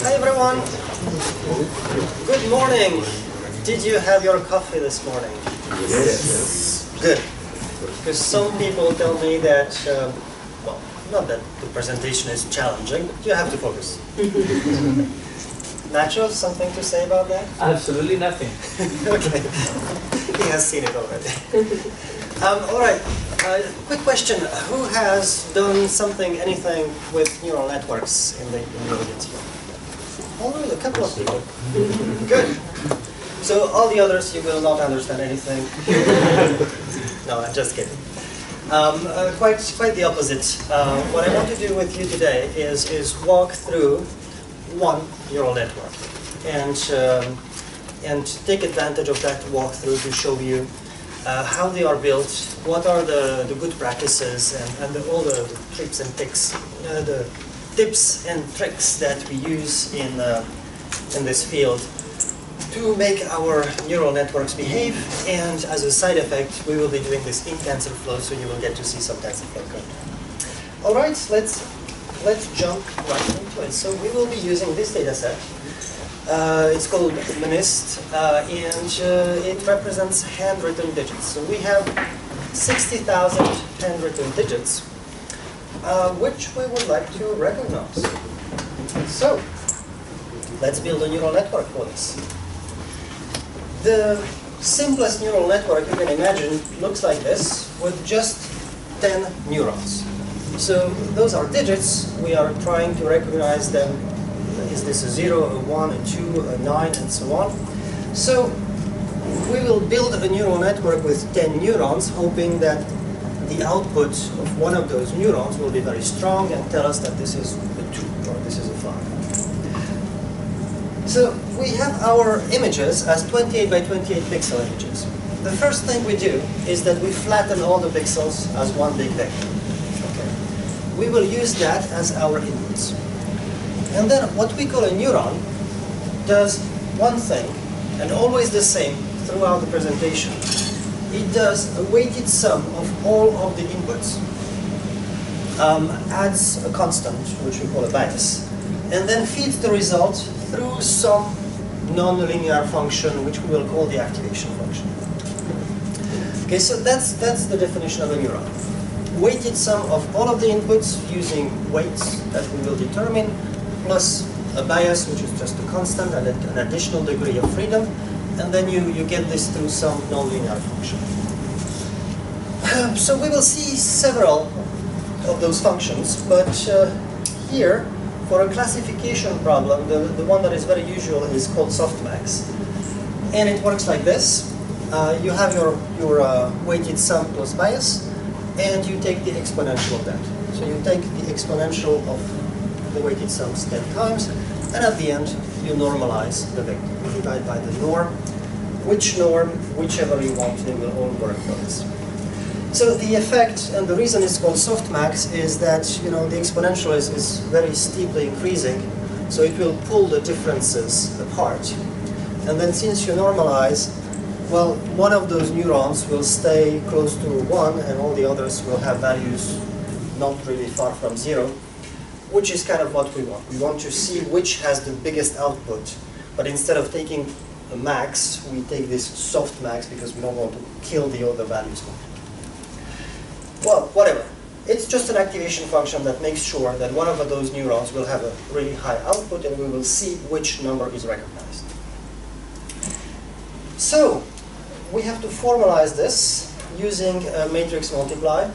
Hi everyone. Good morning. Did you have your coffee this morning? Yes. Good. Because some people tell me that, well, not that the presentation is challenging, but you have to focus. Nacho, something to say about that? Absolutely nothing. Okay. He has seen it already. All right. Quick question. Who has done anything with neural networks in the audience here? Already a couple of people. Good. So all the others, you will not understand anything. No, I'm just kidding. Quite the opposite. What I want to do with you today is walk through one neural network and take advantage of that walkthrough to show you how they are built, what are the good practices, and all the tricks and tricks, the tips and tricks that we use in this field to make our neural networks behave. And as a side effect, we will be doing this in TensorFlow, so you will get to see some TensorFlow code. All right, let's jump right into it. So we will be using this data set. It's called MNIST, and it represents handwritten digits. So we have 60,000 handwritten digits, which we would like to recognize. So let's build a neural network for this. The simplest neural network you can imagine looks like this, with just 10 neurons. So those are digits. We are trying to recognize them. Is this a 0, a 1, a 2, a 9, and so on? So we will build a neural network with 10 neurons, hoping that the output of one of those neurons will be very strong and tell us that this is a 2 or this is a 5. So we have our images as 28 by 28 pixel images. The first thing we do is that we flatten all the pixels as one big vector. Okay. We will use that as our inputs. And then what we call a neuron does one thing, and always the same throughout the presentation. It does a weighted sum of all of the inputs, adds a constant, which we call a bias, and then feeds the result through some nonlinear function, which we will call the activation function. Okay, so that's the definition of a neuron. Weighted sum of all of the inputs using weights that we will determine, plus a bias, which is just a constant, and an additional degree of freedom, and then you get this through some nonlinear function. So we will see several of those functions, but here, for a classification problem, the one that is very usual is called softmax. And it works like this. You have your weighted sum plus bias, and you take the exponential of that. So you take the exponential of the weighted sums 10 times, and at the end you normalize the vector. You divide by the norm. Which norm, whichever you want, they will all work for this. So the effect, and the reason it's called softmax, is that the exponential is very steeply increasing, so it will pull the differences apart. And then since you normalize, well, one of those neurons will stay close to 1, and all the others will have values not really far from 0. Which is kind of what we want. We want to see which has the biggest output, but instead of taking a max, we take this soft max because we don't want to kill the other values. Well, whatever. It's just an activation function that makes sure that one of those neurons will have a really high output, and we will see which number is recognized. So we have to formalize this using a matrix multiply.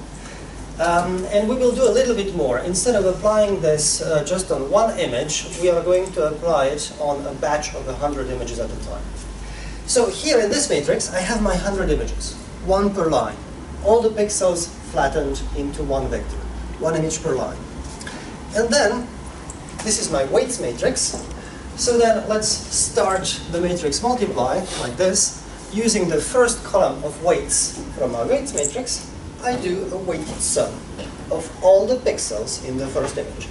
And we will do a little bit more. Instead of applying this just on one image, we are going to apply it on a batch of 100 images at a time. So here in this matrix, I have my 100 images, one per line. All the pixels flattened into one vector, one image per line. And then, this is my weights matrix. So then let's start the matrix multiply like this. Using the first column of weights from our weights matrix, I do a weighted sum of all the pixels in the first image.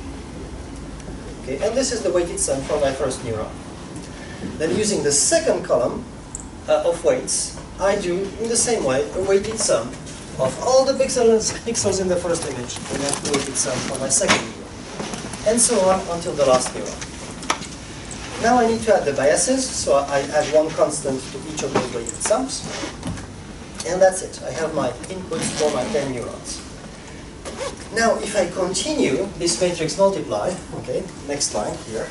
Okay, and this is the weighted sum for my first neuron. Then using the second column of weights, I do, in the same way, a weighted sum of all the pixels in the first image, and then a weighted sum for my second neuron. And so on until the last neuron. Now I need to add the biases, so I add one constant to each of those weighted sums. And that's it. I have my inputs for my 10 neurons. Now, if I continue this matrix multiply, okay, next line here,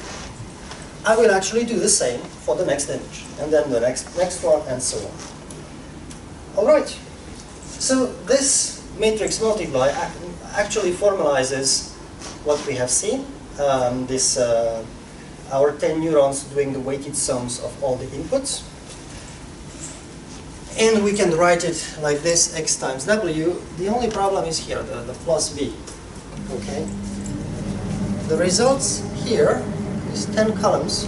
I will actually do the same for the next image, and then the next one, and so on. All right. So this matrix multiply actually formalizes what we have seen. Our 10 neurons doing the weighted sums of all the inputs. And we can write it like this, x times w. The only problem is here, the plus b. Okay. The results here is 10 columns,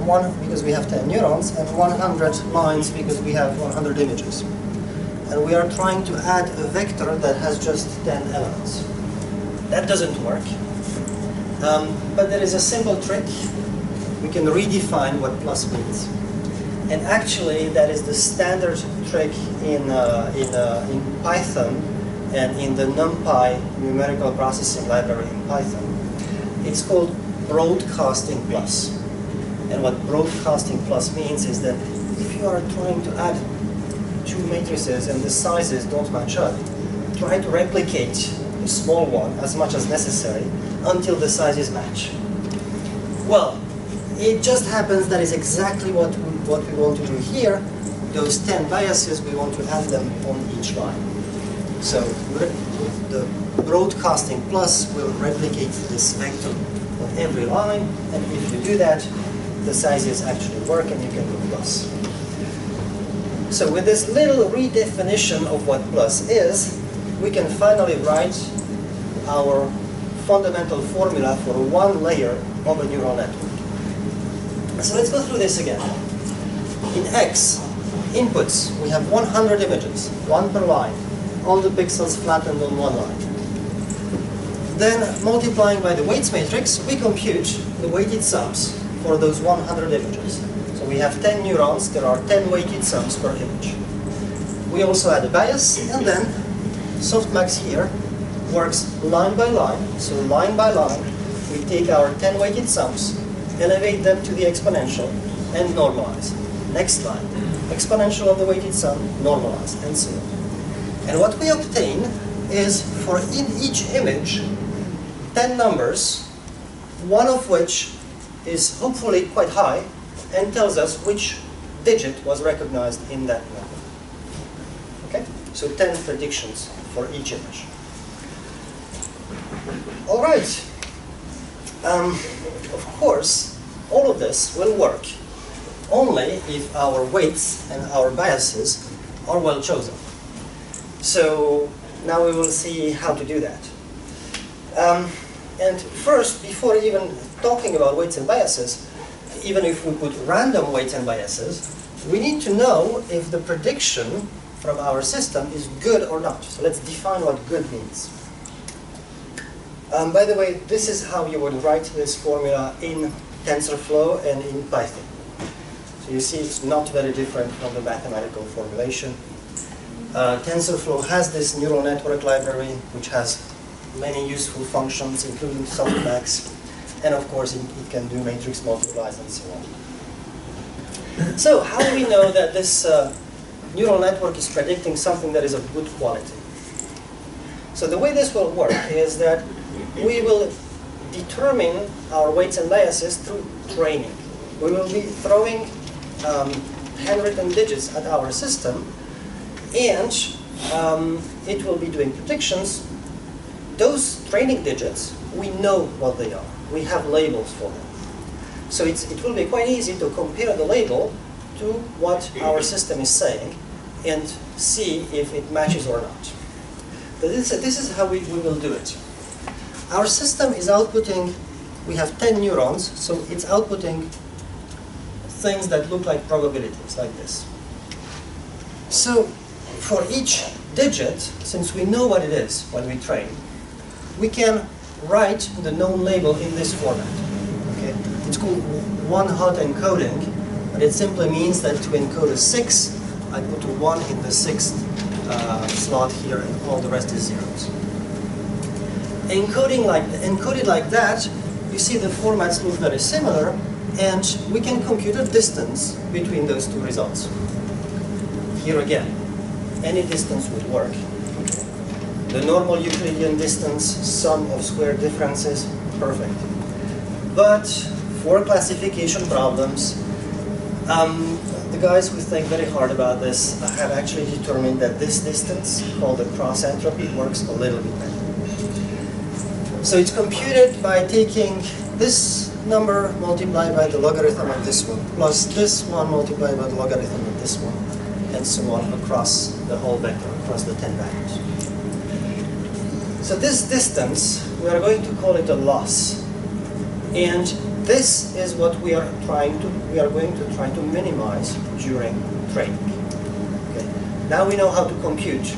one because we have 10 neurons, and 100 lines because we have 100 images. And we are trying to add a vector that has just 10 elements. That doesn't work. But there is a simple trick. We can redefine what plus means. And actually, that is the standard trick in Python and in the NumPy numerical processing library in Python. It's called broadcasting plus. And what broadcasting plus means is that if you are trying to add two matrices and the sizes don't match up, try to replicate the small one as much as necessary until the sizes match. Well, it just happens that is exactly what we want to do here. Those 10 biases, we want to add them on each line. So the broadcasting plus will replicate this vector on every line, and if you do that, the sizes actually work and you can do plus. So with this little redefinition of what plus is, we can finally write our fundamental formula for one layer of a neural network. So let's go through this again. In X, inputs, we have 100 images, one per line, all the pixels flattened on one line. Then, multiplying by the weights matrix, we compute the weighted sums for those 100 images. So we have 10 neurons, there are 10 weighted sums per image. We also add a bias, and then softmax here works line by line. So line by line, we take our 10 weighted sums, elevate them to the exponential, and normalize. Next line, exponential of the weighted sum, normalize, and so on. And what we obtain is, for in each image, 10 numbers, one of which is hopefully quite high, and tells us which digit was recognized in that number. Okay? So 10 predictions for each image. All right. Of course, all of this will work only if our weights and our biases are well chosen. So now we will see how to do that. And first, before even talking about weights and biases, even if we put random weights and biases, we need to know if the prediction from our system is good or not. So let's define what good means. By the way, this is how you would write this formula in TensorFlow and in Python. So you see it's not very different from the mathematical formulation. TensorFlow has this neural network library, which has many useful functions, including softmax, and of course it can do matrix multiplies and so on. So how do we know that this neural network is predicting something that is of good quality? So the way this will work is that we will determine our weights and biases through training. We will be throwing handwritten digits at our system, and it will be doing predictions. Those training digits, we know what they are. We have labels for them. So it will be quite easy to compare the label to what our system is saying and see if it matches or not. So this is how we will do it. Our system is outputting, we have 10 neurons, so it's outputting things that look like probabilities, like this. So for each digit, since we know what it is when we train, we can write the known label in this format. Okay? It's called one-hot encoding, but it simply means that to encode a 6, I put a 1 in the 6th slot here, and all the rest is zeros. Encoded like that, you see the formats look very similar, And we can compute a distance between those two results. Here again, any distance would work. The normal Euclidean distance, sum of square differences, perfect. But for classification problems, the guys who think very hard about this have actually determined that this distance, called the cross entropy, works a little bit better. So it's computed by taking this number multiplied by the logarithm of this one, plus this one multiplied by the logarithm of this one, and so on across the whole vector, across the 10 values. So this distance, we are going to call it a loss. And this is what we are going to try to minimize during training. Okay. Now we know how to compute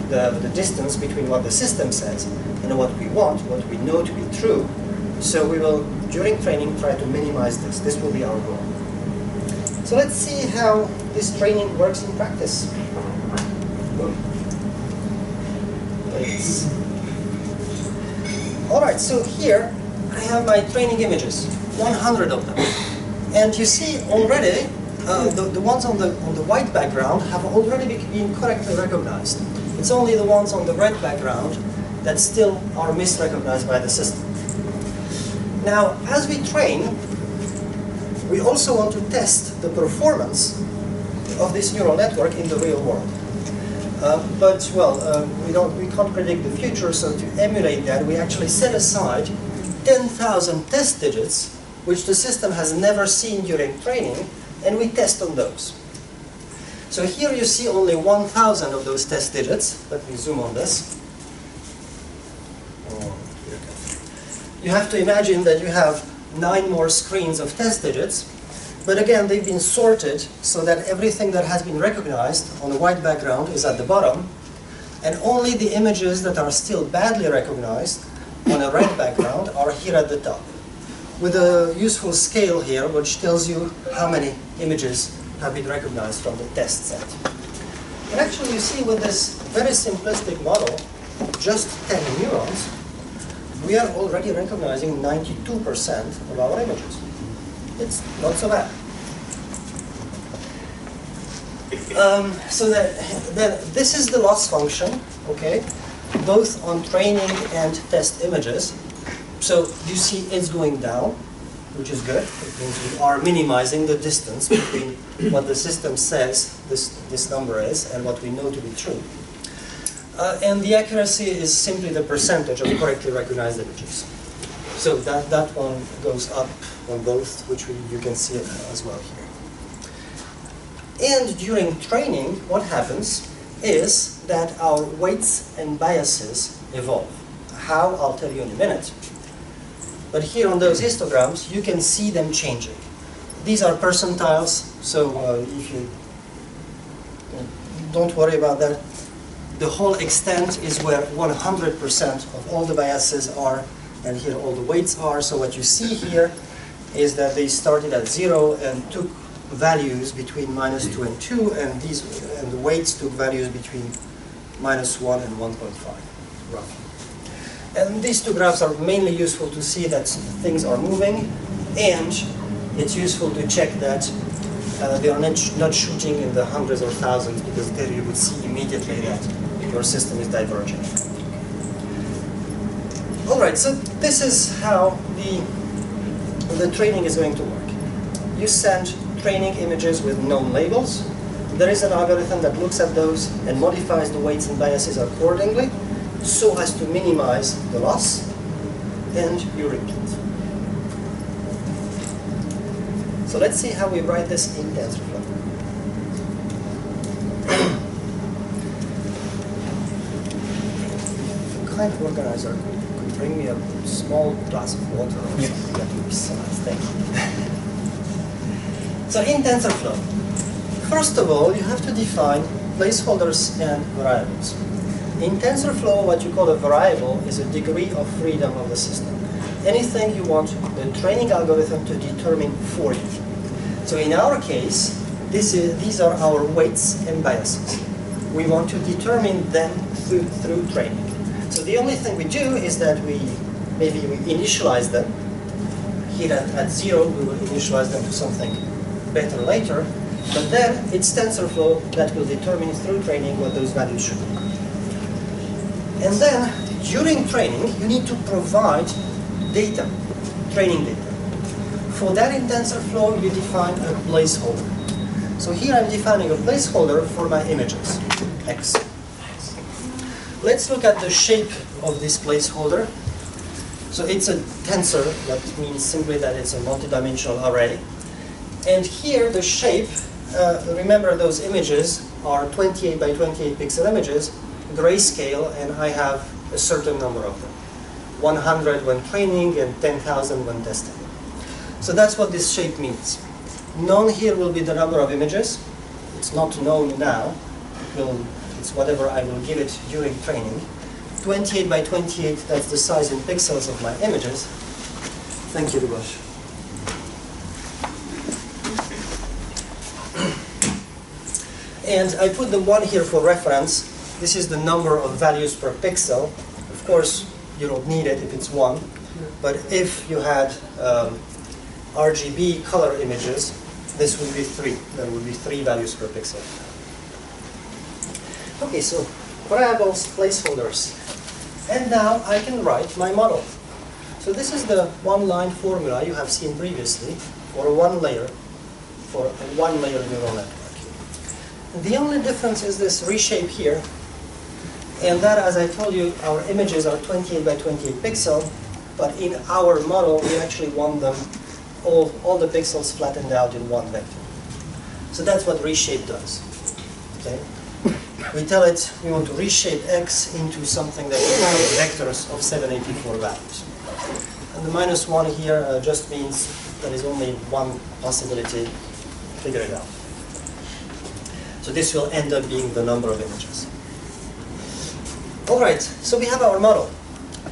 the distance between what the system says and what we want, what we know to be true. So we will, during training, try to minimize this. This will be our goal. So let's see how this training works in practice. All right, so here I have my training images, 100 of them. And you see already, the ones on the white background have already been correctly recognized. It's only the ones on the red background that still are misrecognized by the system. Now, as we train, we also want to test the performance of this neural network in the real world. We can't predict the future, so to emulate that, we actually set aside 10,000 test digits, which the system has never seen during training, and we test on those. So here you see only 1,000 of those test digits. Let me zoom on this. You have to imagine that you have 9 more screens of test digits, but again, they've been sorted so that everything that has been recognized on the white background is at the bottom, and only the images that are still badly recognized on a red background are here at the top, with a useful scale here which tells you how many images have been recognized from the test set. And actually you see with this very simplistic model, just 10 neurons, we are already recognizing 92% of our images. It's not so bad. So then this is the loss function, okay, both on training and test images. So you see it's going down, which is good. It means we are minimizing the distance between what the system says this number is and what we know to be true. And the accuracy is simply the percentage of correctly recognized images. So that one goes up on both, which you can see it as well here. And during training, what happens is that our weights and biases evolve. How, I'll tell you in a minute. But here on those histograms, you can see them changing. These are percentiles, so if you don't worry about that. The whole extent is where 100% of all the biases are, and here all the weights are. So what you see here is that they started at 0 and took values between -2 and 2, and the weights took values between -1 and 1.5, roughly. And these two graphs are mainly useful to see that things are moving, and it's useful to check that they are not shooting in the hundreds or thousands, because there you would see immediately that your system is diverging. All right, so this is how the training is going to work. You send training images with known labels. There is an algorithm that looks at those and modifies the weights and biases accordingly, so as to minimize the loss, and you repeat. So let's see how we write this in TensorFlow. The kind organizer could bring me a small glass of water or something, that would be so nice. Thank you. So in TensorFlow, first of all, you have to define placeholders and variables. In TensorFlow, what you call a variable is a degree of freedom of the system. Anything you want the training algorithm to determine for you. So in our case, these are our weights and biases. We want to determine them through training. So the only thing we do is that we initialize them here at 0, we will initialize them to something better later. But then it's TensorFlow that will determine through training what those values should be. And then, during training, you need to provide data, training data. For that in TensorFlow, you define a placeholder. So here I'm defining a placeholder for my images, x. Let's look at the shape of this placeholder. So it's a tensor, that means simply that it's a multidimensional array. And here the shape, remember those images are 28 by 28 pixel images, grayscale, and I have a certain number of them. 100 when training and 10,000 when testing. So that's what this shape means. Known here will be the number of images. It's not known now. It's whatever I will give it during training. 28 by 28, that's the size in pixels of my images. Thank you, Lubash. And I put the 1 here for reference. This is the number of values per pixel. Of course, you don't need it if it's 1. But if you had RGB color images, this would be 3. There would be 3 values per pixel. Okay, so variables, placeholders. And now I can write my model. So this is the one-line formula you have seen previously for one layer neural network. The only difference is this reshape here, and that, as I told you, our images are 28 by 28 pixel, but in our model we actually want them all the pixels flattened out in one vector. So that's what reshape does. Okay? We tell it we want to reshape x into something that is vectors of 784 values. And the -1 here just means there is only one possibility. Figure it out. So this will end up being the number of images. All right, so we have our model.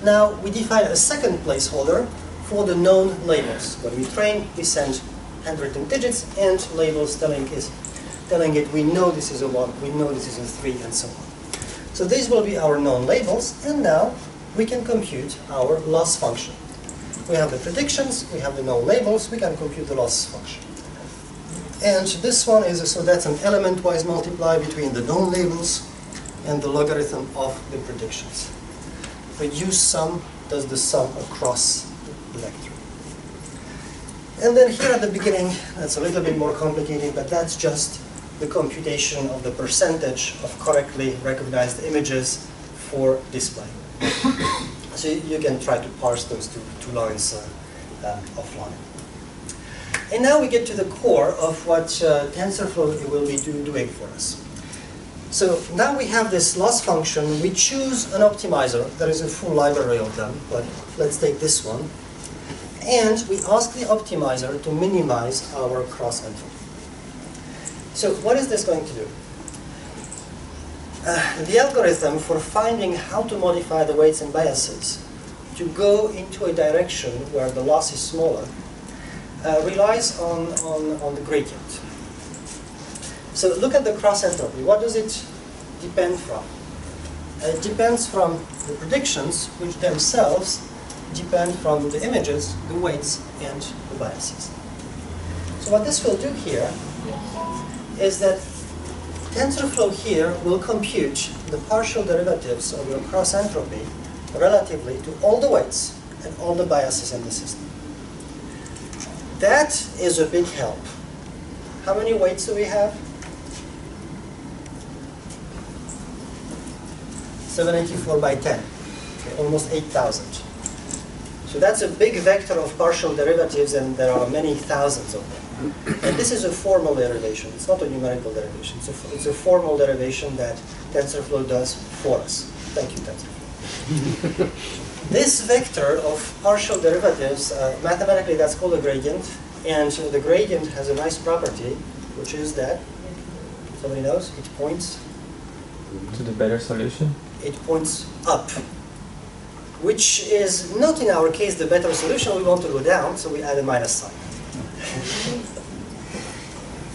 Now we define a second placeholder for the known labels. When we train, we send handwritten digits and labels telling it we know this is a 1, we know this is a 3, and so on. So these will be our known labels, and now we can compute our loss function. We have the predictions, we have the known labels, we can compute the loss function. And this one is, so that's an element-wise multiply between the known labels and the logarithm of the predictions. Reduce sum does the sum across the vector. And then here at the beginning, that's a little bit more complicated, but that's just the computation of the percentage of correctly recognized images for display. So you can try to parse those two lines offline. And now we get to the core of what TensorFlow will be doing for us. So now we have this loss function. We choose an optimizer. There is a full library of them, but let's take this one. And we ask the optimizer to minimize our cross entropy. So what is this going to do? The algorithm for finding how to modify the weights and biases to go into a direction where the loss is smaller relies on the gradient. So look at the cross entropy. What does it depend from? It depends from the predictions, which themselves depend from the images, the weights, and the biases. So what this will do here is that TensorFlow here will compute the partial derivatives of your cross entropy relatively to all the weights and all the biases in the system. That is a big help. How many weights do we have? 784 by 10, okay, almost 8,000. So that's a big vector of partial derivatives, and there are many thousands of them. And this is a formal derivation. It's not a numerical derivation. It's a formal derivation that TensorFlow does for us. Thank you, TensorFlow. This vector of partial derivatives, mathematically that's called a gradient. And the gradient has a nice property, which is that, somebody knows, it points to the better solution? It points up, which is not in our case the better solution. We want to go down, so we add a minus sign.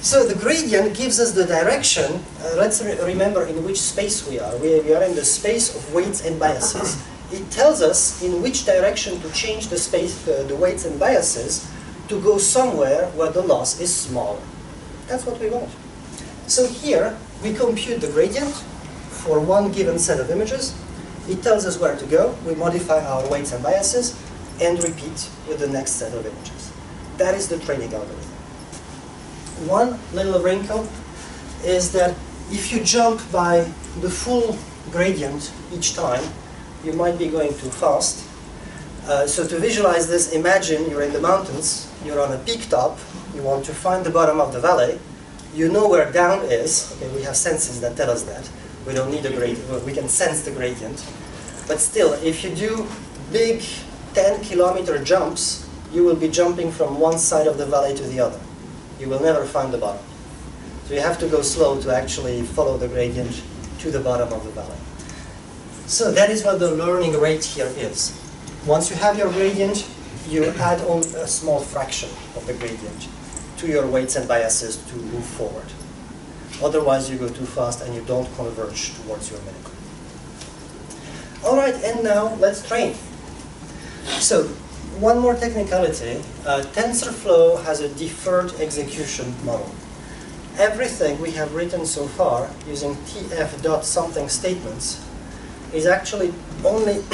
So the gradient gives us the direction. Let's remember in which space we are. We are in the space of weights and biases. it tells us in which direction to change the space, the weights and biases to go somewhere where the loss is smaller. That's what we want. So here, we compute the gradient for one given set of images. It tells us where to go. We modify our weights and biases and repeat with the next set of images. That is the training algorithm. One little wrinkle is that if you jump by the full gradient each time, you might be going too fast. So to visualize this, imagine you're in the mountains, you're on a peak top, you want to find the bottom of the valley, you know where down is. Okay, we have senses that tell us that. We don't need a gradient, we can sense the gradient. But still, if you do big 10-kilometer jumps, you will be jumping from one side of the valley to the other. You will never find the bottom. So you have to go slow to actually follow the gradient to the bottom of the valley. So that is what the learning rate here is. Once you have your gradient, you add on a small fraction of the gradient to your weights and biases to move forward. Otherwise, you go too fast and you don't converge towards your minimum. All right, and now let's train. So, one more technicality. TensorFlow has a deferred execution model. Everything we have written so far using tf.something statements is actually only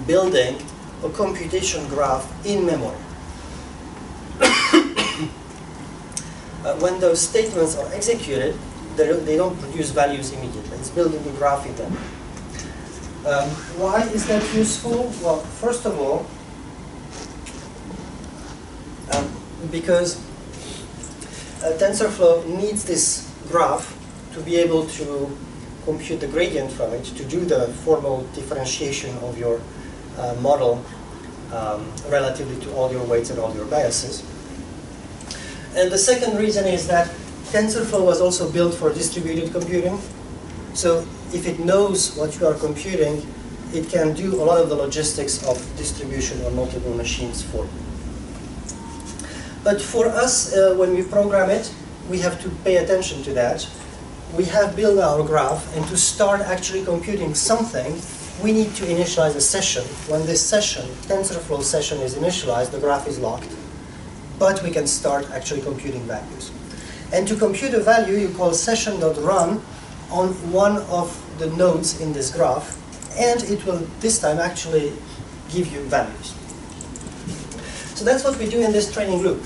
building a computation graph in memory. When those statements are executed, they don't produce values immediately. It's building the graph in memory. Why is that useful? Well, first of all, because TensorFlow needs this graph to be able to compute the gradient from it, to do the formal differentiation of your model relatively to all your weights and all your biases. And the second reason is that TensorFlow was also built for distributed computing. So if it knows what you are computing, it can do a lot of the logistics of distribution on multiple machines for you. But for us, when we program it, we have to pay attention to that. We have built our graph, and to start actually computing something, we need to initialize a session. When this session, TensorFlow session, is initialized, the graph is locked. But we can start actually computing values. And to compute a value, you call session.run on one of the nodes in this graph, and it will this time actually give you values. So that's what we do in this training loop.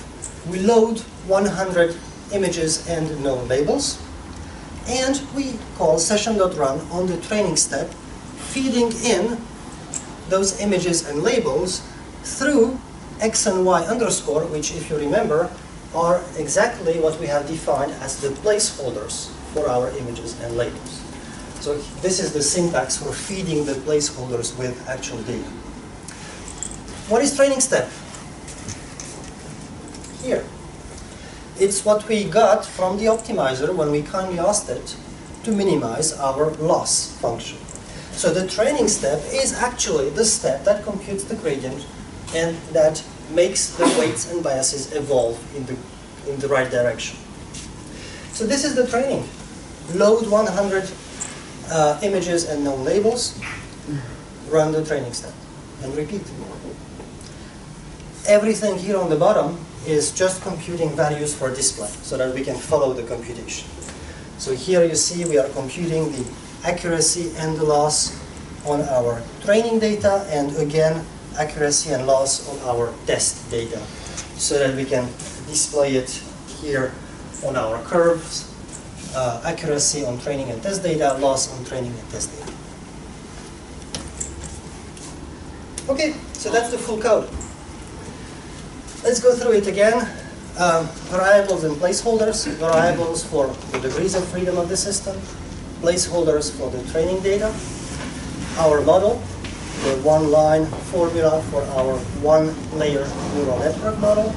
We load 100 images and known labels, and we call session.run on the training step, feeding in those images and labels through x and y underscore, which, if you remember, are exactly what we have defined as the placeholders for our images and labels. So this is the syntax for feeding the placeholders with actual data. What is training step? Here. It's what we got from the optimizer when we kindly asked it to minimize our loss function. So the training step is actually the step that computes the gradient and that makes the weights and biases evolve in the right direction. So this is the training. Load 100 images and known labels, run the training step, and repeat. Everything here on the bottom is just computing values for display so that we can follow the computation. So here you see we are computing the accuracy and the loss on our training data, and again accuracy and loss on our test data, so that we can display it here on our curves. Accuracy on training and test data, loss on training and test data. Okay, so that's the full code. Let's go through it again. Variables and placeholders. Variables for the degrees of freedom of the system. Placeholders for the training data. Our model, the one-line formula for our one-layer neural network model.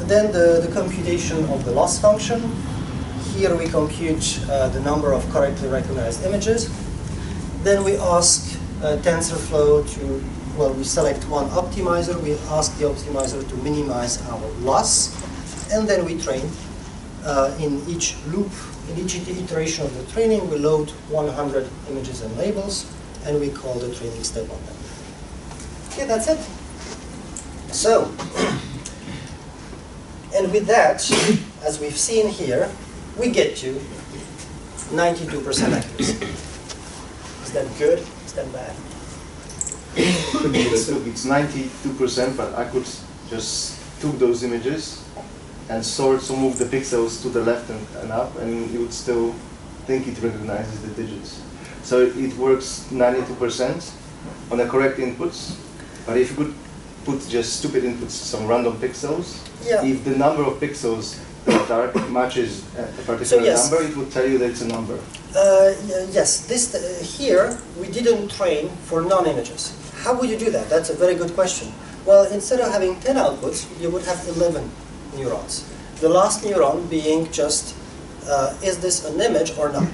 Then the computation of the loss function. Here we compute the number of correctly recognized images. Then we ask TensorFlow to, well, we select one optimizer. We ask the optimizer to minimize our loss. And then we train. In each loop, in each iteration of the training, we load 100 images and labels. and we call the training step on them. Okay, that's it. So, and with that, as we've seen here, we get to 92% accuracy. Is that good? Is that bad? It's 92%, but I could just took those images and sort some of the pixels to the left and up, and it would still think it recognizes the digits. So it works 92% on the correct inputs, but if you could put just stupid inputs, some random pixels, Yeah. if the number of pixels that are matches a particular So yes. number, it would tell you that it's a number. Yes, this here we didn't train for non-images. How would you do that? That's a very good question. Well, instead of having 10 outputs, you would have 11 neurons. The last neuron being just, is this an image or not?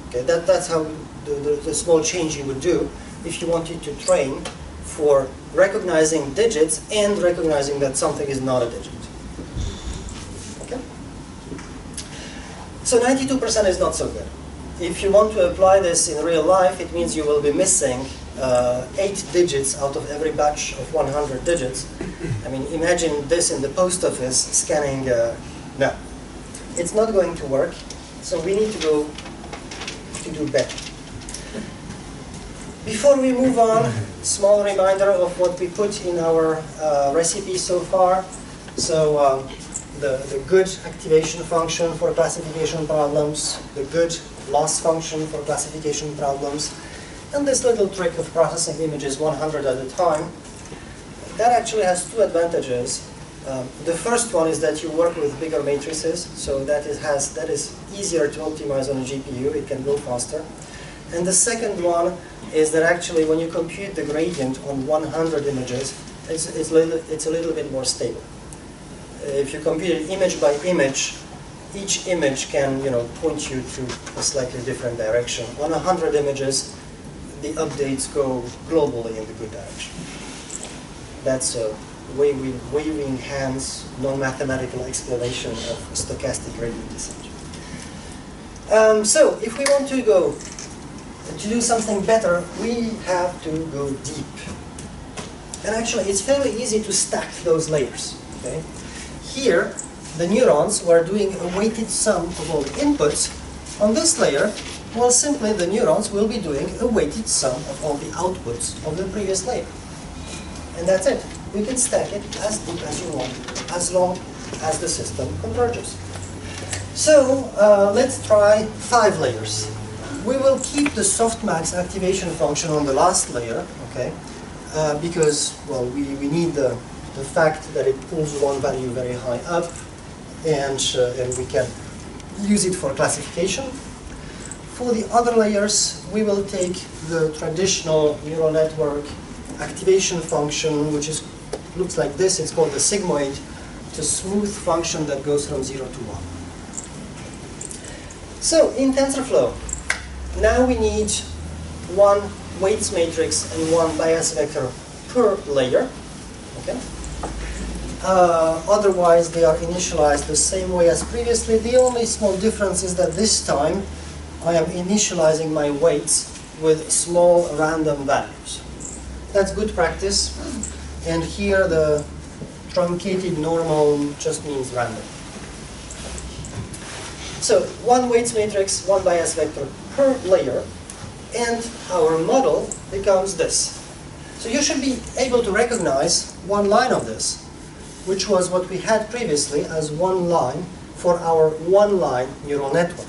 Okay, that's how the small change you would do if you wanted to train for recognizing digits and recognizing that something is not a digit. Okay? So 92% is not so good. If you want to apply this in real life, it means you will be missing 8 digits out of every batch of 100 digits. I mean, imagine this in the post office scanning. No, it's not going to work. So we need to go to do better. Before we move on, small reminder of what we put in our recipe so far. So the good activation function for classification problems, the good loss function for classification problems, and this little trick of processing images 100 at a time. That actually has 2 advantages. The first one is that you work with bigger matrices, so that is easier to optimize on a GPU. It can go faster. And the second one is that actually when you compute the gradient on 100 images, it's a little bit more stable. If you compute it image by image, each image can point you to a slightly different direction. On 100 images, the updates go globally in the good direction. That's a waving hands, non-mathematical explanation of stochastic gradient descent. So if we want to do something better, we have to go deep. And actually, it's fairly easy to stack those layers. Okay? Here, the neurons were doing a weighted sum of all the inputs. On this layer, well, simply the neurons will be doing a weighted sum of all the outputs of the previous layer. And that's it. We can stack it as deep as you want, as long as the system converges. So let's try 5 layers. We will keep the softmax activation function on the last layer, okay? Because, well, we need the fact that it pulls one value very high up, and we can use it for classification. For the other layers, we will take the traditional neural network activation function, which looks like this. It's called the sigmoid. It's a smooth function that goes from 0 to 1. So in TensorFlow, now we need 1 weights matrix and 1 bias vector per layer. Okay. Otherwise, they are initialized the same way as previously. The only small difference is that this time I am initializing my weights with small random values. That's good practice. And here the truncated normal just means random. So 1 weights matrix, 1 bias vector per layer, and our model becomes this. So you should be able to recognize one line of this, which was what we had previously as one line for our one-line neural network.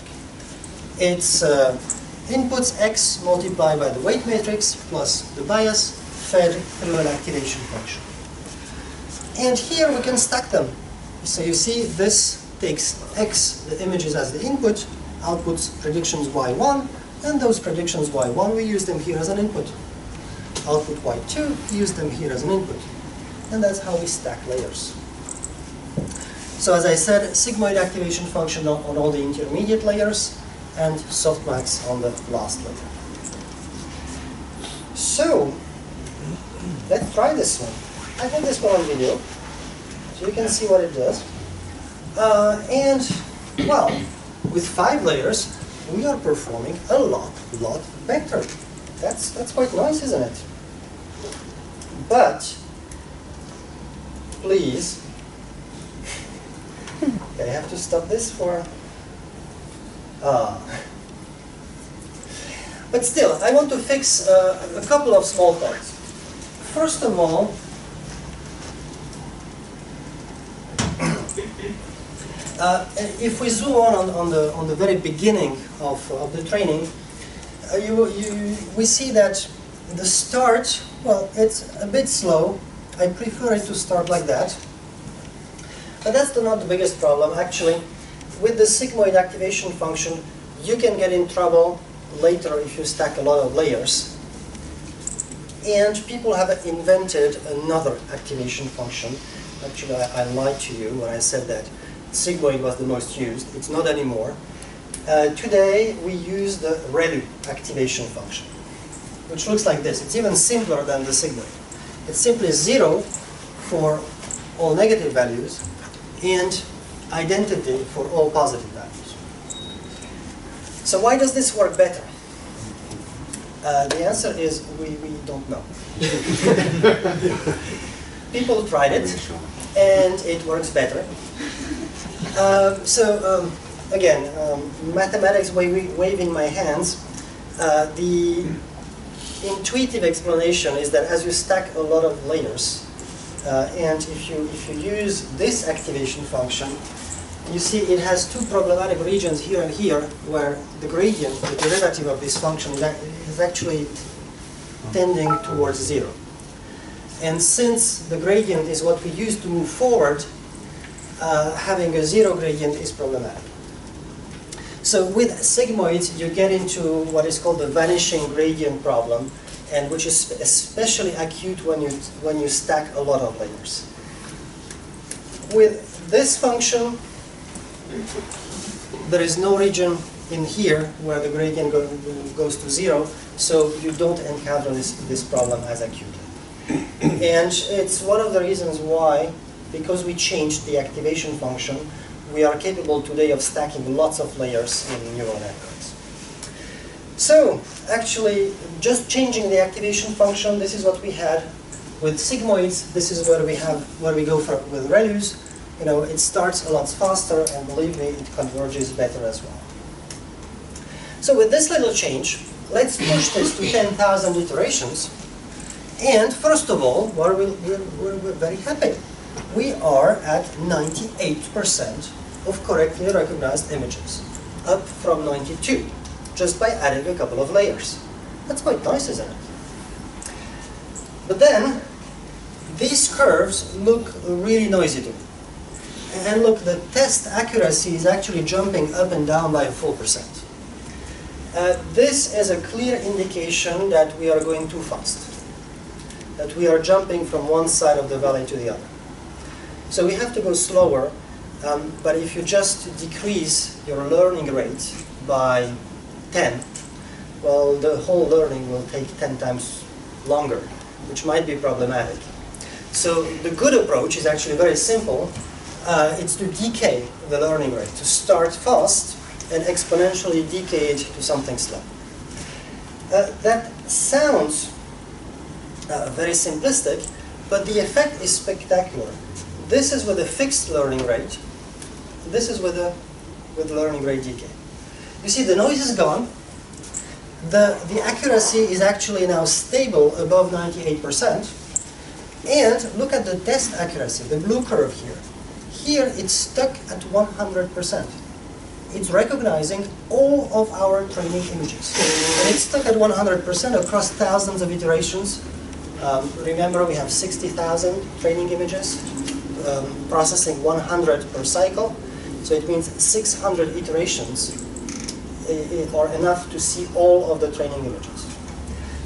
It's inputs x multiplied by the weight matrix plus the bias fed through an activation function. And here we can stack them. So you see this takes x, the images as the input, outputs predictions y1, and those predictions y1, we use them here as an input. Output y2, use them here as an input. And that's how we stack layers. So as I said, sigmoid activation function on all the intermediate layers, and softmax on the last layer. So, let's try this one. I put this one on video, so you can see what it does. And, well, with 5 layers, we are performing a lot better. That's quite nice, isn't it? But please, I have to stop this for. But still, I want to fix a couple of small parts. First of all, if we zoom on the very beginning of the training, we see that the start, well, it's a bit slow. I prefer it to start like that. But that's not the biggest problem. Actually, with the sigmoid activation function, you can get in trouble later if you stack a lot of layers. And people have invented another activation function. Actually, I lied to you when I said that sigmoid was the most used. It's not anymore. Today, we use the ReLU activation function, which looks like this. It's even simpler than the sigmoid. It's simply 0 for all negative values and identity for all positive values. So why does this work better? The answer is we don't know. People tried it, and it works better. Again, mathematics waving my hands. The intuitive explanation is that as you stack a lot of layers, and if you use this activation function, you see it has two problematic regions here and here, where the gradient, the derivative of this function, is actually tending towards 0. And since the gradient is what we use to move forward, having a 0 gradient is problematic. So with sigmoids, you get into what is called the vanishing gradient problem, and which is especially acute when you stack a lot of layers. With this function, there is no region in here where the gradient goes to 0, so you don't encounter this problem as acutely. And it's one of the reasons why, because we changed the activation function, we are capable today of stacking lots of layers in neural networks. So, actually, just changing the activation function, this is what we had. With sigmoids, this is where we go with ReLUs. You know, it starts a lot faster, and believe me, it converges better as well. So with this little change, let's push this to 10,000 iterations. And first of all, we're very happy. We are at 98% of correctly recognized images, up from 92, just by adding a couple of layers. That's quite nice, isn't it? But then, these curves look really noisy to me. And look, the test accuracy is actually jumping up and down by a full percent. This is a clear indication that we are going too fast, that we are jumping from one side of the valley to the other. So we have to go slower, but if you just decrease your learning rate by 10, well, the whole learning will take 10 times longer, which might be problematic. So the good approach is actually very simple. It's to decay the learning rate, to start fast and exponentially decay it to something slow. That sounds very simplistic, but the effect is spectacular. This is with a fixed learning rate. This is with learning rate decay. You see, the noise is gone. The accuracy is actually now stable above 98%. And look at the test accuracy, the blue curve here. Here it's stuck at 100%. It's recognizing all of our training images. And it's stuck at 100% across thousands of iterations. Remember, we have 60,000 training images, processing 100 per cycle. So it means 600 iterations are enough to see all of the training images.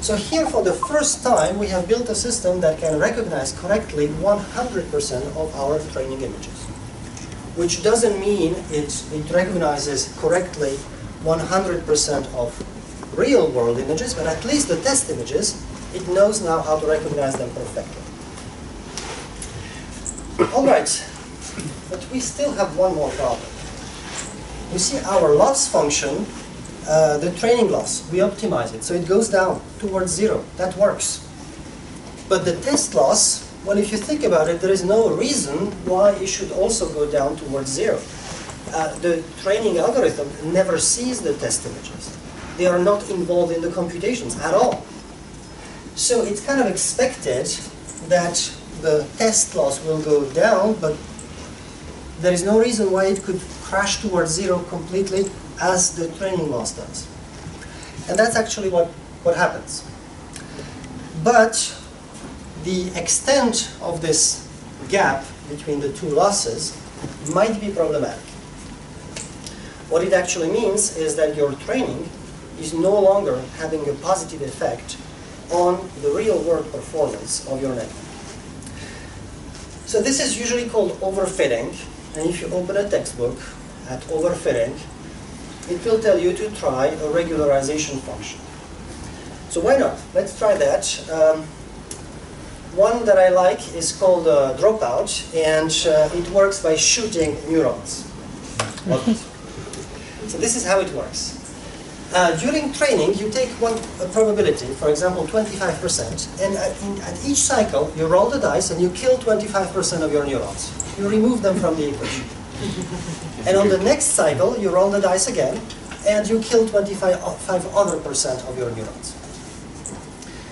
So here, for the first time, we have built a system that can recognize correctly 100% of our training images. Which doesn't mean it recognizes correctly 100% of real-world images, but at least the test images, it knows now how to recognize them perfectly. All right, but we still have one more problem. You see, our loss function The training loss, we optimize it, so it goes down towards 0. That works. But the test loss, well, if you think about it, there is no reason why it should also go down towards 0. The training algorithm never sees the test images. They are not involved in the computations at all. So it's kind of expected that the test loss will go down, but there is no reason why it could crash towards 0 completely as the training loss does. And that's actually what happens. But the extent of this gap between the two losses might be problematic. What it actually means is that your training is no longer having a positive effect on the real-world performance of your network. So this is usually called overfitting, and if you open a textbook at overfitting, it will tell you to try a regularization function. So why not? Let's try that. One that I like is called dropout, and it works by shooting neurons. So this is how it works. During training, you take a probability, for example, 25%, and at each cycle, you roll the dice and you kill 25% of your neurons. You remove them from the equation. And on the next cycle, you roll the dice again, and you kill 25% of your neurons.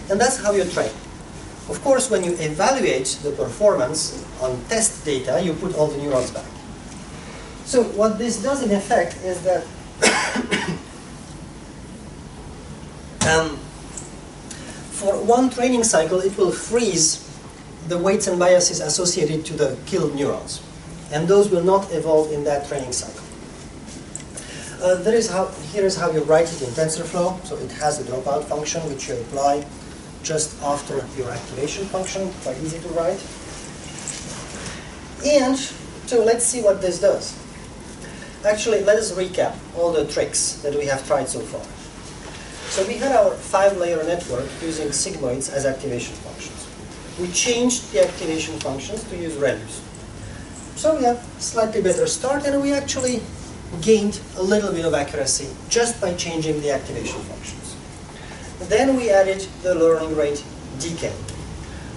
And that's how you train. Of course, when you evaluate the performance on test data, you put all the neurons back. So what this does in effect is that for one training cycle, it will freeze the weights and biases associated to the killed neurons. And those will not evolve in that training cycle. Here is how you write it in TensorFlow. So it has the dropout function, which you apply just after your activation function. Quite easy to write. And so let's see what this does. Actually, let us recap all the tricks that we have tried so far. So we had our 5-layer network using sigmoids as activation functions. We changed the activation functions to use ReLUs. So we have a slightly better start, and we actually gained a little bit of accuracy just by changing the activation functions. Then we added the learning rate decay,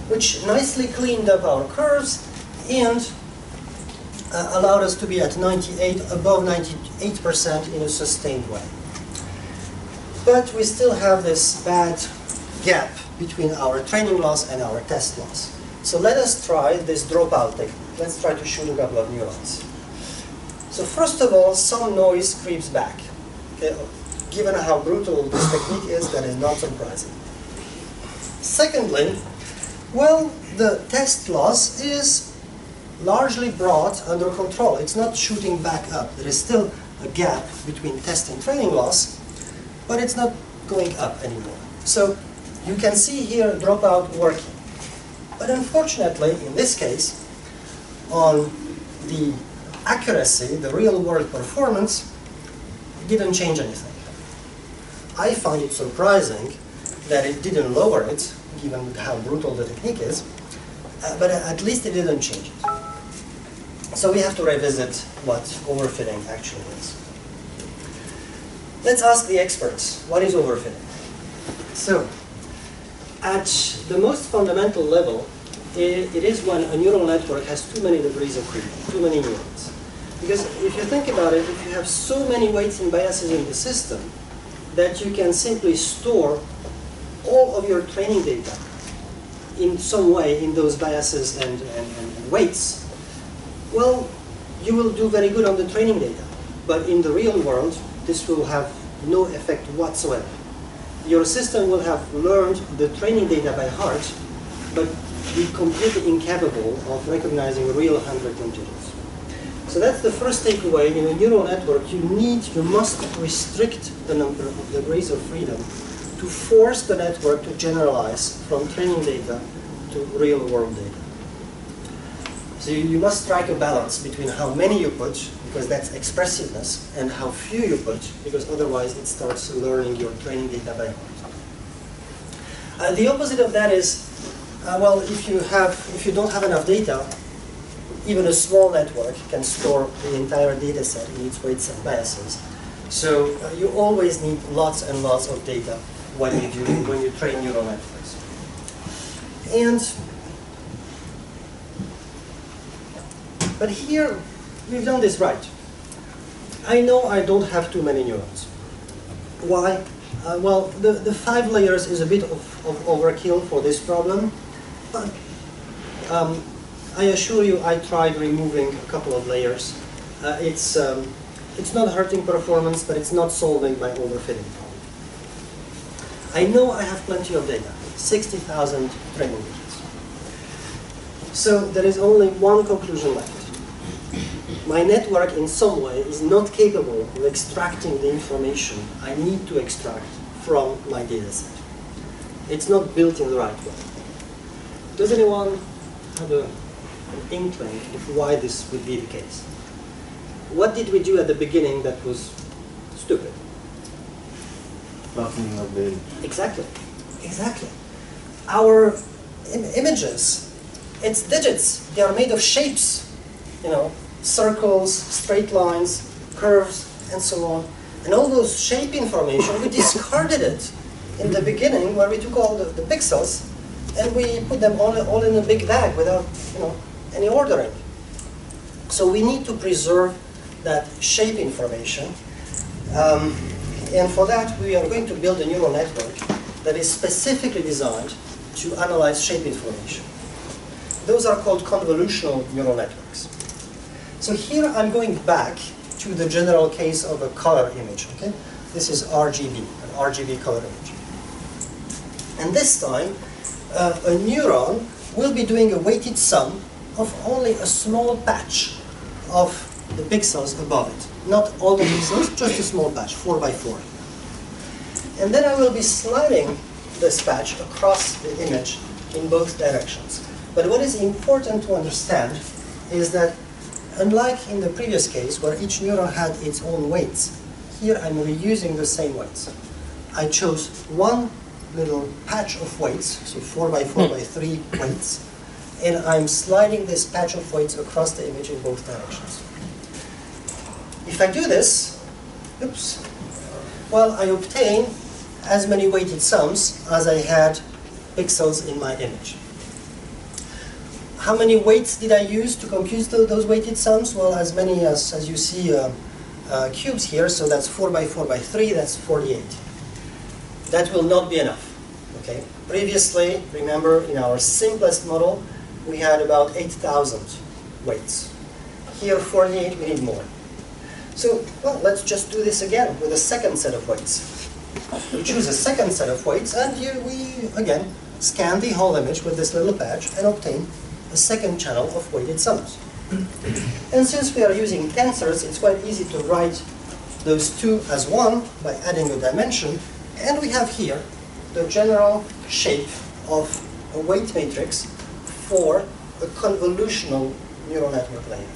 which nicely cleaned up our curves and allowed us to be at above 98% in a sustained way. But we still have this bad gap between our training loss and our test loss. So let us try this dropout technique. Let's try to shoot a couple of neurons. So first of all, some noise creeps back. Okay? Given how brutal this technique is, that is not surprising. Secondly, well, the test loss is largely brought under control. It's not shooting back up. There is still a gap between test and training loss, but it's not going up anymore. So you can see here dropout working. But unfortunately, in this case, on the accuracy, the real-world performance, it didn't change anything. I find it surprising that it didn't lower it, given how brutal the technique is, but at least it didn't change it. So we have to revisit what overfitting actually is. Let's ask the experts, what is overfitting? So, at the most fundamental level, it is when a neural network has too many degrees of freedom, too many neurons. Because if you think about it, if you have so many weights and biases in the system, that you can simply store all of your training data in some way in those biases and weights, well, you will do very good on the training data. But in the real world, this will have no effect whatsoever. Your system will have learned the training data by heart, but be completely incapable of recognizing real handwritten digits. So that's the first takeaway. In a neural network, you must restrict the number of degrees of freedom to force the network to generalize from training data to real-world data. So you must strike a balance between how many you put, because that's expressiveness, and how few you put, because otherwise it starts learning your training data by heart. The opposite of that is, well, if you don't have enough data, even a small network can store the entire data set in its weights and biases. So you always need lots and lots of data when you train neural networks. But here we've done this right. I know I don't have too many neurons. Why? Well, the 5 layers is a bit of overkill for this problem, but I assure you I tried removing a couple of layers. It's not hurting performance, but it's not solving my overfitting problem. I know I have plenty of data, 60,000 training digits. So there is only one conclusion left. My network in some way is not capable of extracting the information I need to extract from my data set. It's not built in the right way. Does anyone have an inkling of why this would be the case? What did we do at the beginning that was stupid? Nothing of the Exactly. Exactly. Our images, it's digits. They are made of shapes, you know, circles, straight lines, curves, and so on. And all those shape information, we discarded it in the beginning where we took all the pixels and we put them all in a big bag without, you know, any ordering. So we need to preserve that shape information. And for that, we are going to build a neural network that is specifically designed to analyze shape information. Those are called convolutional neural networks. So here I'm going back to the general case of a color image. Okay? This is RGB, an RGB color image. And this time, a neuron will be doing a weighted sum of only a small patch of the pixels above it. Not all the pixels, just a small patch, 4 by 4. And then I will be sliding this patch across the image in both directions. But what is important to understand is that unlike in the previous case where each neuron had its own weights, here I'm reusing the same weights. I chose one little patch of weights, so 4 by 4 by 3 weights, and I'm sliding this patch of weights across the image in both directions. If I do this, oops, well, I obtain as many weighted sums as I had pixels in my image. How many weights did I use to compute those weighted sums? Well, as many as you see cubes here, so that's 4 by 4 by 3, that's 48. That will not be enough. Okay. Previously, remember, in our simplest model, we had about 8,000 weights. Here, 48, we need more. So, well, let's just do this again with a second set of weights. We choose a second set of weights, and here we, again, scan the whole image with this little patch and obtain a second channel of weighted sums. And since we are using tensors, it's quite easy to write those two as one by adding a dimension. And we have here the general shape of a weight matrix for a convolutional neural network layer.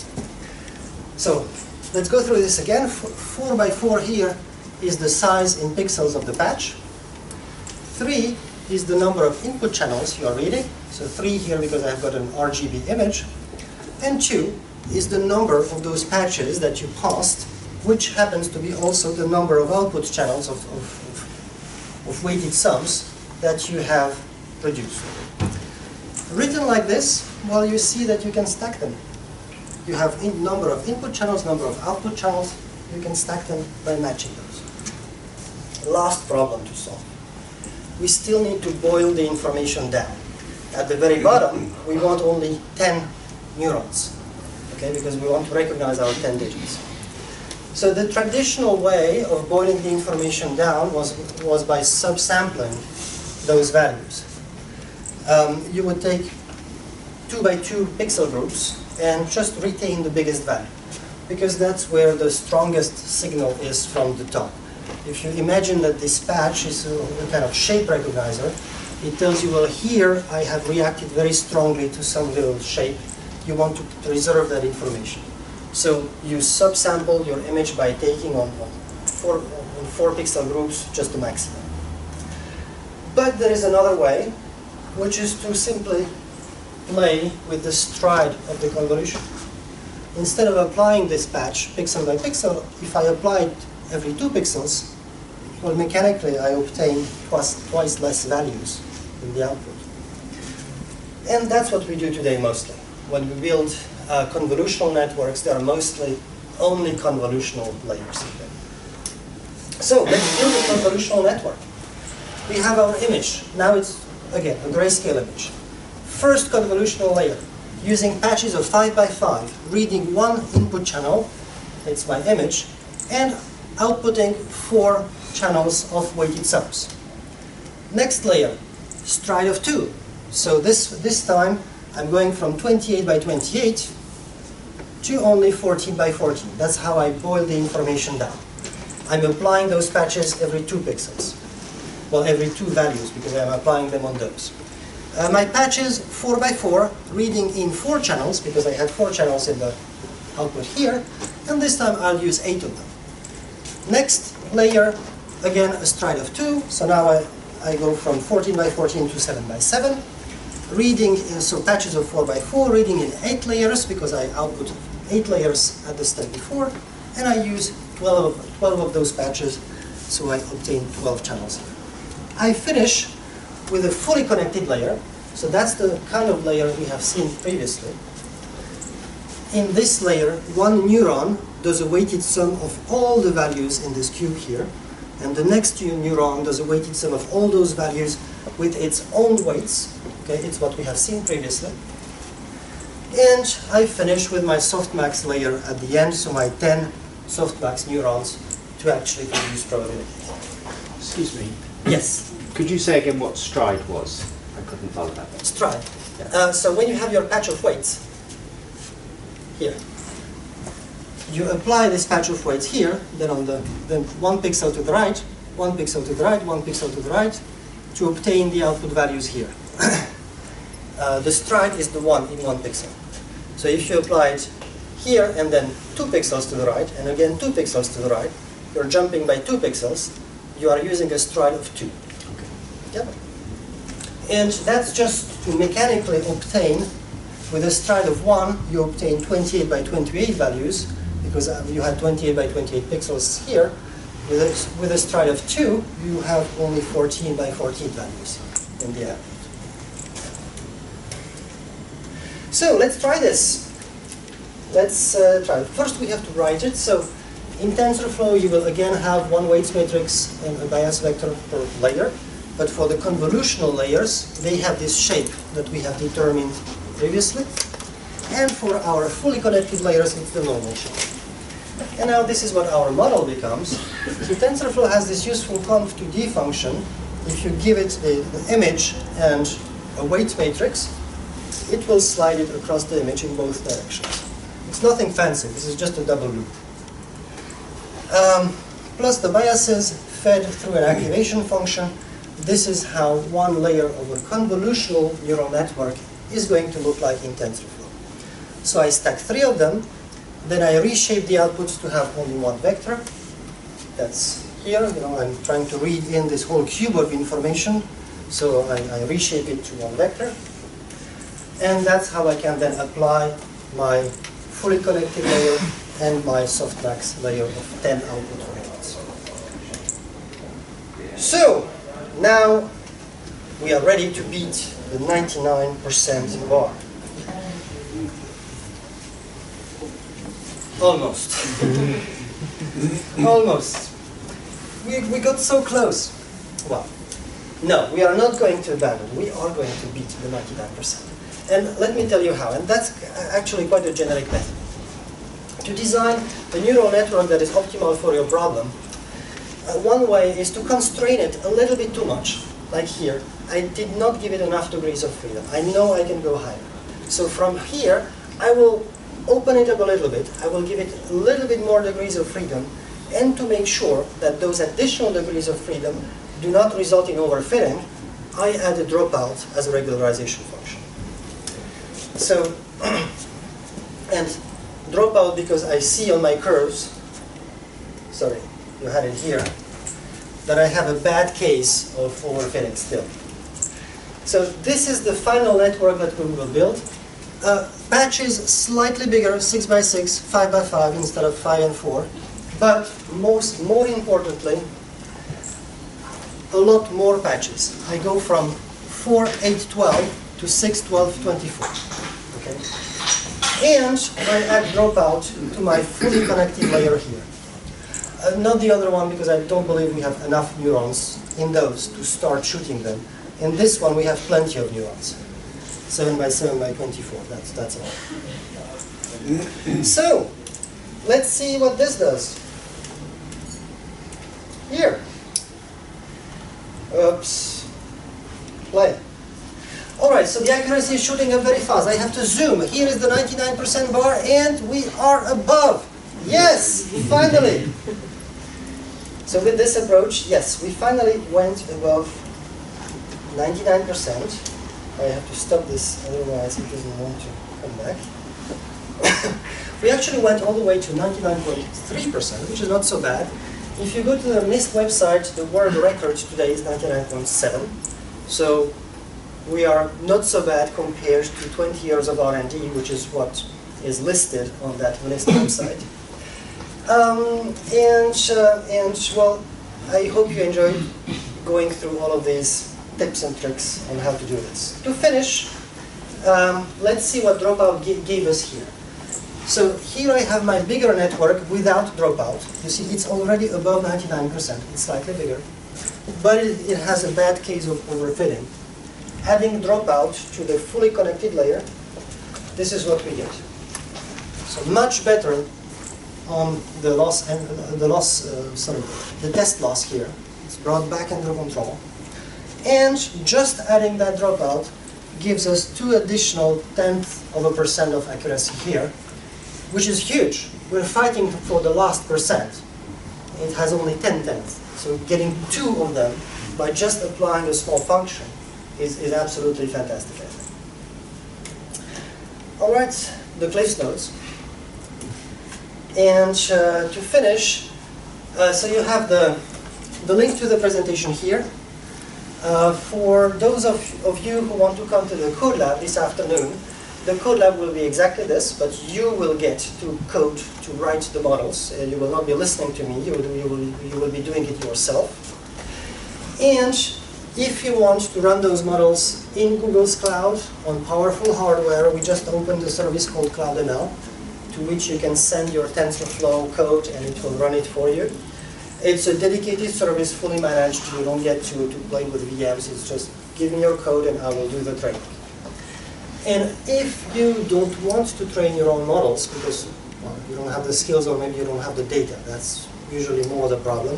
So let's go through this again. 4 by 4 here is the size in pixels of the patch. 3 is the number of input channels you are reading. So 3 here because I've got an RGB image. And 2 is the number of those patches that you passed, which happens to be also the number of output channels of weighted sums that you have produced. Written like this, well, you see that you can stack them. You have number of input channels, number of output channels. You can stack them by matching those. Last problem to solve. We still need to boil the information down. At the very bottom, we want only 10 neurons, okay, because we want to recognize our 10 digits. So the traditional way of boiling the information down was by subsampling those values. You would take 2 by 2 pixel groups and just retain the biggest value, because that's where the strongest signal is from the top. If you imagine that this patch is a kind of shape recognizer, it tells you, well, here I have reacted very strongly to some little shape. You want to preserve that information. So you subsample your image by taking on 4 pixel groups just the maximum. But there is another way, which is to simply play with the stride of the convolution. Instead of applying this patch pixel by pixel, if I applied every 2 pixels, well, mechanically I obtain twice less values in the output. And that's what we do today mostly. When we build convolutional networks, they are mostly only convolutional layers. So let's build a convolutional network. We have our image. Now it's, again, a grayscale image. First convolutional layer, using patches of 5 by 5, reading one input channel, it's my image, and outputting 4 channels of weighted sums. Next layer, stride of 2. So this time, I'm going from 28 by 28 to only 14 by 14. That's how I boil the information down. I'm applying those patches every 2 pixels. Well, every 2 values, because I'm applying them on those. My patches 4 by 4, reading in 4 channels, because I had 4 channels in the output here, and this time I'll use 8 of them. Next layer, again a stride of 2, so now I go from 14 by 14 to 7 by 7. Reading, so patches of 4 by 4, reading in 8 layers, because I output 8 layers at the step before, and I use 12 of those patches, so I obtain 12 channels. I finish with a fully connected layer, so that's the kind of layer we have seen previously. In this layer, one neuron does a weighted sum of all the values in this cube here, and the next neuron does a weighted sum of all those values with its own weights. Okay, it's what we have seen previously. And I finish with my softmax layer at the end, so my 10 softmax neurons to actually produce probability. Excuse me. Yes? Could you say again what stride was? I couldn't follow that. Stride. Yeah. So when you have your patch of weights, here, you apply this patch of weights here, then on then 1 pixel to the right, 1 pixel to the right, 1 pixel to the right, to obtain the output values here. The stride is the one in 1 pixel. So if you apply it here and then 2 pixels to the right, and again 2 pixels to the right, you're jumping by 2 pixels, you are using a stride of 2. Okay. Yep. And that's just to mechanically obtain, with a stride of 1, you obtain 28 by 28 values, because you had 28 by 28 pixels here. With a stride of 2, you have only 14 by 14 values in the output. So let's try this. Let's try it. First we have to write it. So in TensorFlow you will again have one weights matrix and a bias vector per layer. But for the convolutional layers, they have this shape that we have determined previously. And for our fully connected layers, it's the normal shape. And now this is what our model becomes. So TensorFlow has this useful conv2d function. If you give it the image and a weight matrix, it will slide it across the image in both directions. It's nothing fancy. This is just a double loop. Plus the biases fed through an activation function. This is how one layer of a convolutional neural network is going to look like in TensorFlow. So I stack 3 of them. Then I reshape the outputs to have only one vector. That's here. I'm trying to read in this whole cube of information. So I reshape it to one vector. And that's how I can then apply my fully connected layer and my softmax layer of 10 output variables. So now we are ready to beat the 99% bar. Almost. Almost. We got so close. Well, no, we are not going to abandon. We are going to beat the 99%. And let me tell you how. And that's actually quite a generic method. To design a neural network that is optimal for your problem, one way is to constrain it a little bit too much. Like here, I did not give it enough degrees of freedom. I know I can go higher. So from here, I will open it up a little bit. I will give it a little bit more degrees of freedom, and to make sure that those additional degrees of freedom do not result in overfitting, I add a dropout as a regularization function. So, and dropout because I see on my curves, sorry, you had it here, that I have a bad case of overfitting still. So this is the final network that we will build. Patches slightly bigger, 6 by 6, 5 by 5 instead of 5 and 4. But more importantly, a lot more patches. I go from 4.8.12 to 6.12.24. Okay? And I add dropout to my fully connected layer here. Not the other one, because I don't believe we have enough neurons in those to start shooting them. In this one, we have plenty of neurons. 7 by 7 by 24, that's all. So, let's see what this does. Here. Oops. Play. Alright, so the accuracy is shooting up very fast. I have to zoom. Here is the 99% bar, and we are above. Yes, finally. So with this approach, yes, we finally went above 99%. I have to stop this, otherwise it doesn't want to come back. We actually went all the way to 99.3%, which is not so bad. If you go to the NIST website, the world record today is 99.7. So we are not so bad compared to 20 years of R&D, which is what is listed on that NIST website. Well, I hope you enjoyed going through all of these tips and tricks on how to do this. To finish, let's see what dropout gave us here. So here I have my bigger network without dropout. You see, it's already above 99%. It's slightly bigger. But it has a bad case of overfitting. Adding dropout to the fully connected layer, this is what we get. So much better on the loss and the test loss here. It's brought back under control. And just adding that dropout gives us 2 additional 0.1% of accuracy here, which is huge. We're fighting for the last percent. It has only 0.1. So getting 2 of them by just applying a small function is absolutely fantastic, I think. All right, the Cliffs Notes. And to finish, so you have the link to the presentation here. For those of you who want to come to the code lab this afternoon, the code lab will be exactly this, but you will get to code to write the models. You will not be listening to me, you will be doing it yourself. And if you want to run those models in Google's cloud on powerful hardware, we just opened a service called CloudML, to which you can send your TensorFlow code and it will run it for you. It's a dedicated service, fully managed. You don't get to play with VMs. It's just give me your code and I will do the training. And if you don't want to train your own models because you don't have the skills or maybe you don't have the data, that's usually more the problem.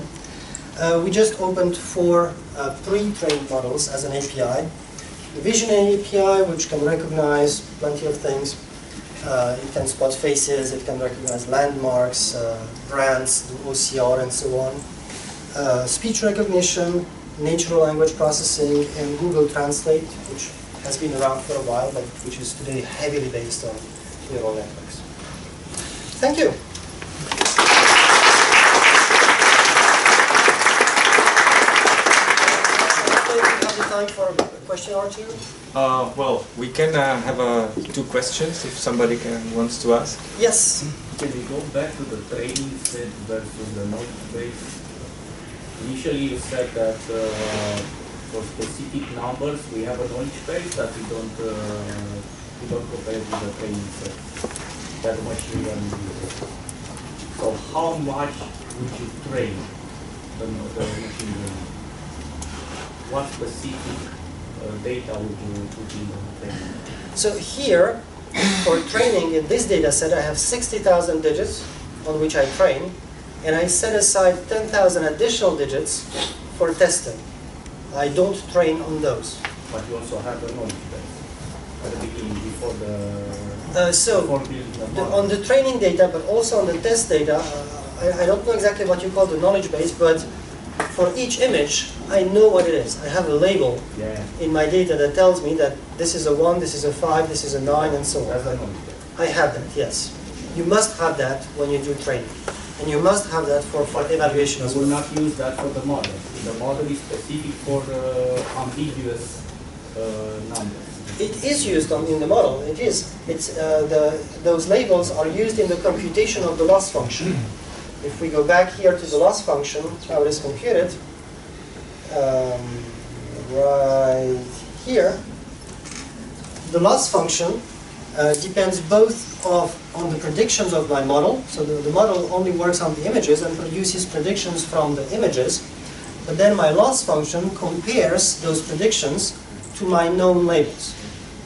We just opened 4 pre-trained models as an API. The Vision API, which can recognize plenty of things. It can spot faces, it can recognize landmarks, brands, do OCR and so on. Speech recognition, natural language processing, and Google Translate, which has been around for a while, but which is today heavily based on neural networks. Thank you. Time for a question or two? Well, we can have 2 questions if somebody wants to ask. Yes. Can we go back to the training set versus the knowledge base? Initially you said that for specific numbers we have a knowledge base that we don't compare with the training set. That machine learning. So how much would you train the machine learning? What specific data would you put in the training? So here, for training in this data set, I have 60,000 digits on which I train, and I set aside 10,000 additional digits for testing. I don't train on those. But you also have the knowledge base at the beginning before on the training data, but also on the test data, I don't know exactly what you call the knowledge base, but for each image, I know what it is. I have a label in my data that tells me that this is a 1, this is a 5, this is a 9, and so on. I have that, yes. You must have that when you do training. And you must have that for evaluation as well. You will not use that for the model. The model is specific for ambiguous numbers. It is used in the model. It is. Those labels are used in the computation of the loss function. if we go back here to the loss function, how it is computed, right here, the loss function depends both on the predictions of my model. So the model only works on the images and produces predictions from the images. But then my loss function compares those predictions to my known labels.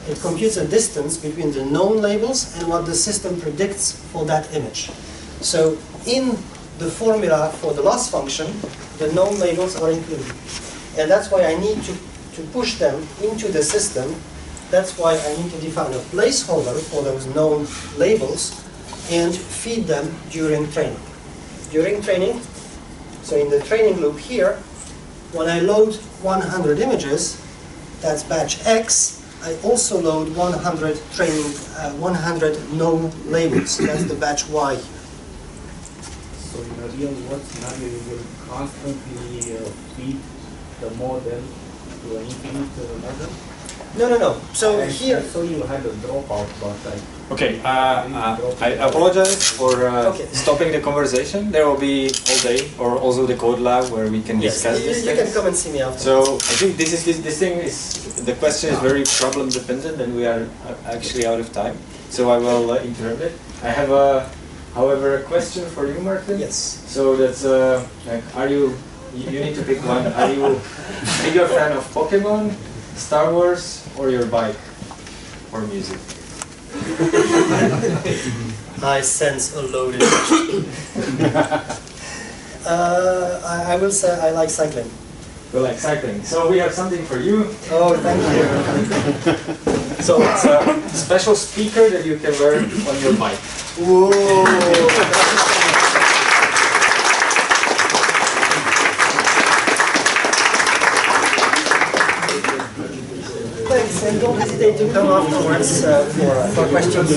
It computes a distance between the known labels and what the system predicts for that image. So in the formula for the loss function, the known labels are included. And that's why I need to push them into the system. That's why I need to define a placeholder for those known labels and feed them during training. During training, so in the training loop here, when I load 100 images, that's batch X, I also load 100 known labels. That's the batch Y. So in a real world scenario, you will constantly feed the model to an infinite level? No. So I here, saw you had a dropout, but Okay, I apologize for stopping the conversation. There will be all day, or also the code lab where we can yes, discuss this. you can come and see me after. So I think this thing is, the question is very problem dependent, and we are actually out of time. So I will interrupt it. I have however, a question for you, Martin. Yes. So that's like, you need to pick one. Are you a bigger fan of Pokemon, Star Wars, or your bike, or music? I sense a loaded question. I will say I like cycling. You like cycling. So we have something for you. Oh, thank you. So it's a special speaker that you can wear on your bike. Whoa. Thanks, and don't hesitate to come afterwards for questions.